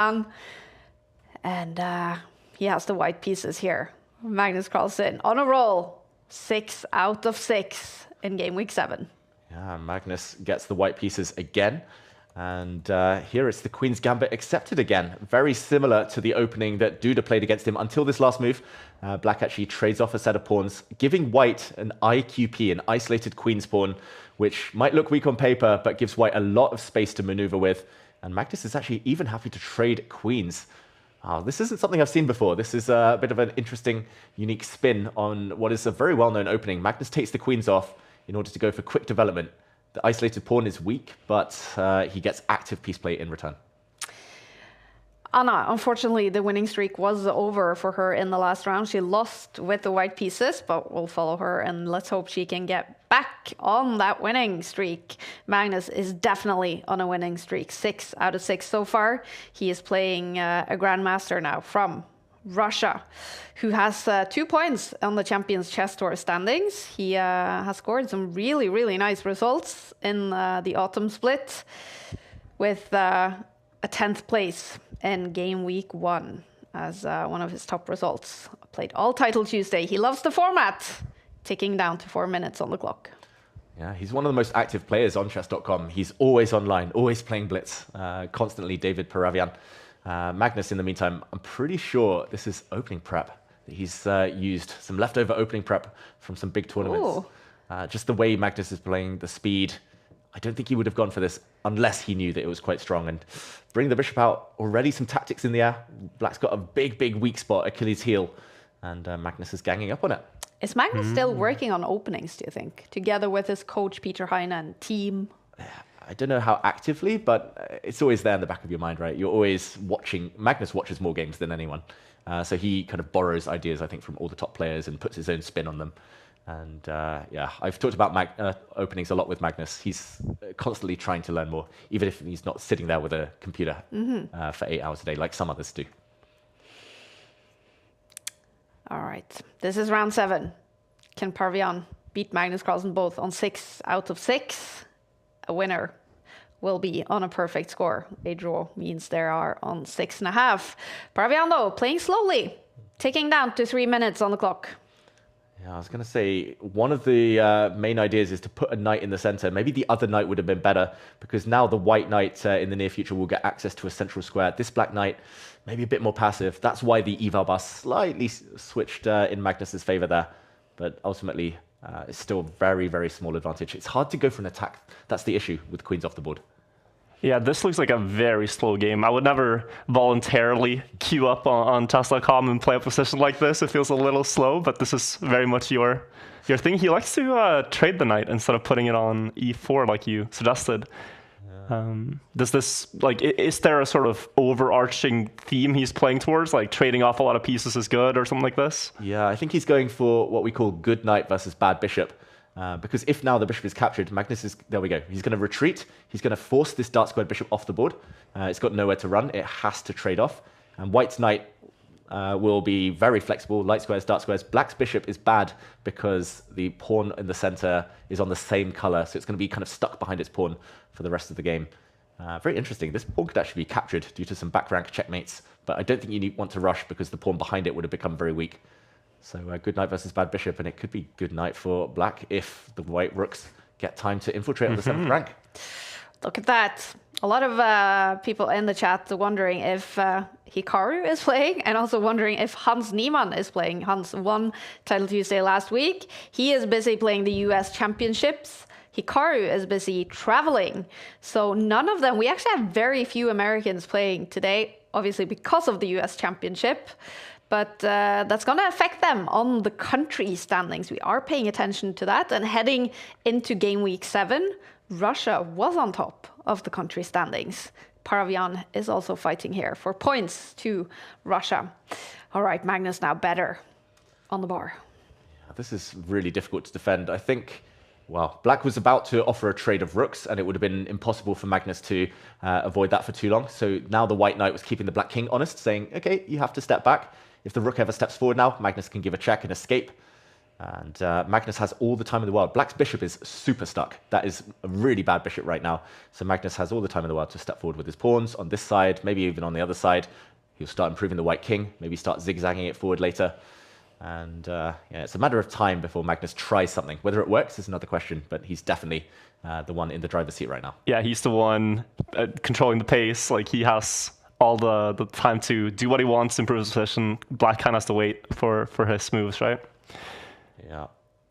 And he has the white pieces here. Magnus Carlsen on a roll. 6 out of 6 in game week 7. Yeah, Magnus gets the white pieces again. And here it's the Queen's Gambit accepted again. Very similar to the opening that Duda played against him until this last move. Black actually trades off a set of pawns, giving white an IQP, an isolated Queen's pawn, which might look weak on paper, but gives white a lot of space to maneuver with. And Magnus is actually even happy to trade queens. Oh, this isn't something I've seen before. This is a bit of an interesting, unique spin on what is a very well-known opening. Magnus takes the queens off in order to go for quick development. The isolated pawn is weak, but he gets active piece play in return. Anna, unfortunately, the winning streak was over for her in the last round. She lost with the white pieces, but we'll follow her and let's hope she can get back on that winning streak. Magnus is definitely on a winning streak, 6 out of 6 so far. He is playing a grandmaster now from Russia, who has 2 points on the Champions Chess Tour standings. He has scored some really, really nice results in the autumn split with a 10th place in game week 1 as one of his top results. Played all title Tuesday. He loves the format, ticking down to 4 minutes on the clock. Yeah, he's one of the most active players on chess.com. He's always online, always playing Blitz, constantly David Paravyan. Magnus, in the meantime, I'm pretty sure this is opening prep. He's used some leftover opening prep from some big tournaments. Just the way Magnus is playing, the speed, I don't think he would have gone for this unless he knew that it was quite strong. And bring the bishop out, already some tactics in the air. Black's got a big, big weak spot, Achilles heel, and Magnus is ganging up on it. Is Magnus still working on openings, do you think, together with his coach Peter Heine and team? I don't know how actively, but it's always there in the back of your mind, right? You're always watching. Magnus watches more games than anyone. So he kind of borrows ideas, I think, from all the top players and puts his own spin on them. And yeah, I've talked about openings a lot with Magnus. He's constantly trying to learn more, even if he's not sitting there with a computer for 8 hours a day, like some others do. All right, this is round 7. Can Paravyan beat Magnus Carlsen both on 6 out of 6? A winner will be on a perfect score. A draw means they are on 6.5. Paravyan, though, playing slowly, ticking down to 3 minutes on the clock. Yeah, I was going to say, one of the main ideas is to put a knight in the center. Maybe the other knight would have been better, because now the white knight in the near future will get access to a central square. This black knight, maybe a bit more passive. That's why the eval bar slightly switched in Magnus's favor there. But ultimately, it's still a very, very small advantage. It's hard to go for an attack. That's the issue with queens off the board. Yeah, this looks like a very slow game. I would never voluntarily queue up on chess.com and play a position like this. It feels a little slow, but this is very much your thing. He likes to trade the knight instead of putting it on e4 like you suggested. Does this, like, is there a sort of overarching theme he's playing towards, like trading off a lot of pieces is good or something like this? Yeah, I think he's going for what we call good knight versus bad bishop. Because if now the bishop is captured, Magnus is, there we go. He's going to retreat. He's going to force this dark squared bishop off the board. It's got nowhere to run. It has to trade off. And white's knight will be very flexible. Light squares, dark squares. Black's bishop is bad because the pawn in the center is on the same color. So it's going to be kind of stuck behind its pawn for the rest of the game. Very interesting. This pawn could actually be captured due to some back rank checkmates. But I don't think you want to rush because the pawn behind it would have become very weak. So good knight versus bad bishop, and it could be good knight for black if the white rooks get time to infiltrate on the 7th rank. Look at that. A lot of people in the chat wondering if Hikaru is playing, and also wondering if Hans Niemann is playing. Hans won Title Tuesday last week. He is busy playing the US Championships. Hikaru is busy traveling. So none of them, we actually have very few Americans playing today, obviously because of the US Championship. But that's going to affect them on the country standings. We are paying attention to that. And heading into game week 7, Russia was on top of the country standings. Paravyan is also fighting here for points to Russia. All right, Magnus now better on the bar. Yeah, this is really difficult to defend. I think, well, black was about to offer a trade of rooks, and it would have been impossible for Magnus to avoid that for too long. So now the white knight was keeping the black king honest, saying, okay, you have to step back. If the rook ever steps forward now, Magnus can give a check and escape. And Magnus has all the time in the world. Black's bishop is super stuck. That is a really bad bishop right now. So Magnus has all the time in the world to step forward with his pawns on this side, maybe even on the other side. He'll start improving the white king, maybe start zigzagging it forward later. And yeah, it's a matter of time before Magnus tries something. Whether it works is another question, but he's definitely the one in the driver's seat right now. Yeah, he's the one controlling the pace. Like, he has all the time to do what he wants, improve his position. Black kind of has to wait for his moves, right? Yeah,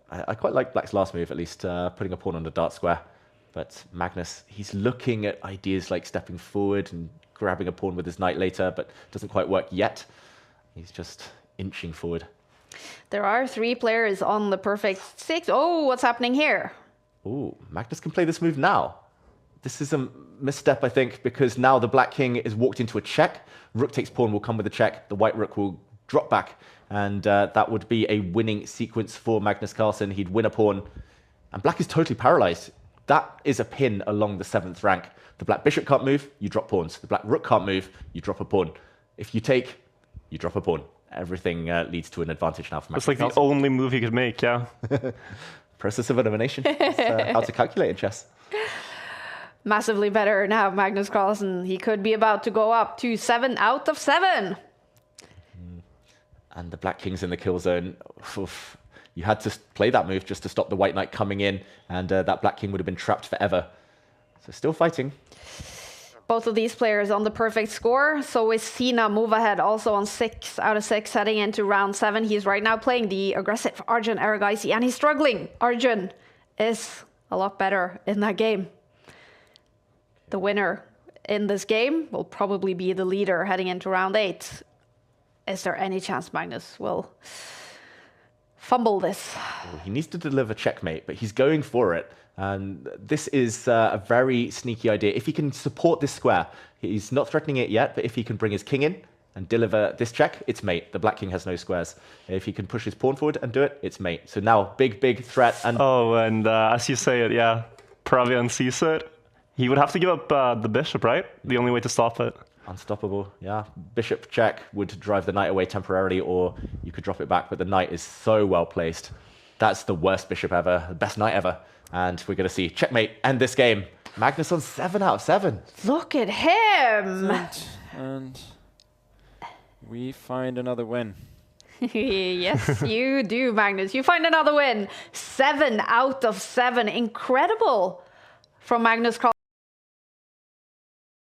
I quite like Black's last move, at least putting a pawn on the dark square. But Magnus, he's looking at ideas like stepping forward and grabbing a pawn with his knight later, but doesn't quite work yet. He's just inching forward. There are 3 players on the perfect 6. Oh, what's happening here? Ooh, Magnus can play this move now. This is a misstep, I think, because now the black king is walked into a check. Rook takes pawn will come with a check. The white rook will drop back. And that would be a winning sequence for Magnus Carlsen. He'd win a pawn. And black is totally paralyzed. That is a pin along the 7th rank. The black bishop can't move, you drop pawns. The black rook can't move, you drop a pawn. If you take, you drop a pawn. Everything leads to an advantage now for Magnus It's like Carlsen. the only move he could make, yeah. Process of elimination. It's how to calculate in chess. Massively better now, Magnus Carlsen. He could be about to go up to 7 out of 7. And the black king's in the kill zone. Oof. You had to play that move just to stop the white knight coming in, and that black king would have been trapped forever. So still fighting. Both of these players on the perfect score. So is Sina move ahead also on 6 out of 6 heading into round 7. He's right now playing the aggressive Arjun Erigaisi, and he's struggling. Arjun is a lot better in that game. The winner in this game will probably be the leader heading into round 8. Is there any chance Magnus will fumble this? Well, he needs to deliver checkmate, but he's going for it. And this is a very sneaky idea. If he can support this square, he's not threatening it yet, but if he can bring his king in and deliver this check, it's mate. The black king has no squares. If he can push his pawn forward and do it, it's mate. So now, big threat. And oh, and as you say it, yeah, Paravyan sees it. He would have to give up the bishop, right? The only way to stop it. unstoppable, yeah. Bishop check would drive the knight away temporarily, or you could drop it back, but the knight is so well placed. That's the worst bishop ever, the best knight ever. And we're going to see checkmate end this game. Magnus on 7 out of 7. Look at him! And we find another win. Yes, you do, Magnus. You find another win. 7 out of 7. Incredible from Magnus Carlsen.